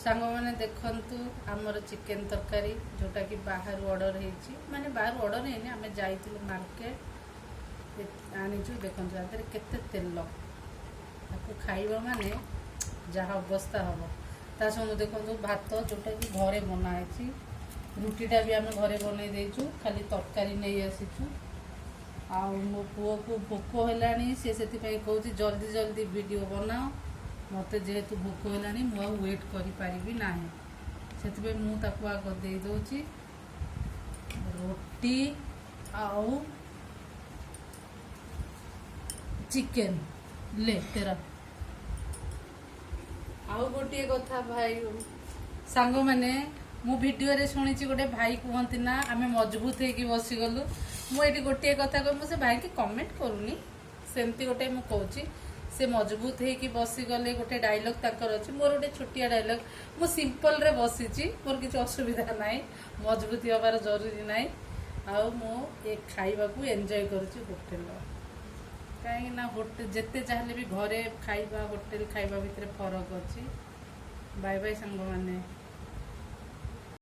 सांग मैंने देखु आमर चिकेन तरकारी जोटा कि बाहर ऑर्डर है माने बाहर ऑर्डर है आम जाइलु मार्केट आनीचु देखु केते तेल आपको खाइबा माने जहाँ अवस्था हम ता सब देखो भात जोटा कि घरे बनाई रुटीटा भी आम घरे बनई देचु खाली तरकारी नहीं आसीचु आ मो पुओ को भोक है से कहूँ जल्दी जल्दी वीडियो बनाओ मत जेहेतु भोक है मुझे वेट करी ना से मुझे आग दे दूची रोटी आउ चिकेन ले तेरा आउ गोटे कथा भाई सांग मैंने मु वीडियो रे शुणी गोटे भाई कहती ना आम मजबूत होगी बसीगलु मुझे गोटे कथा कह मुझे भाई की कमेंट करूनी सेमती गोटे मु कहूँ से मजबूत होगी बसीगले गोटे डायलॉग ताकर अच्छी मोर गोटे छोटिया डायलॉग मु सिंपल रे बसीची मोर किसी असुविधा ना मजबूत हबार जरूरी ना आउ मु ये खाइबा को एंजॉय करुच्ची होटेल कहीं ना होटेल जिते चाहले भी घरे खाइबा होटेल खाइबा भितर फरक अच्छी बाय बाय सांग माने।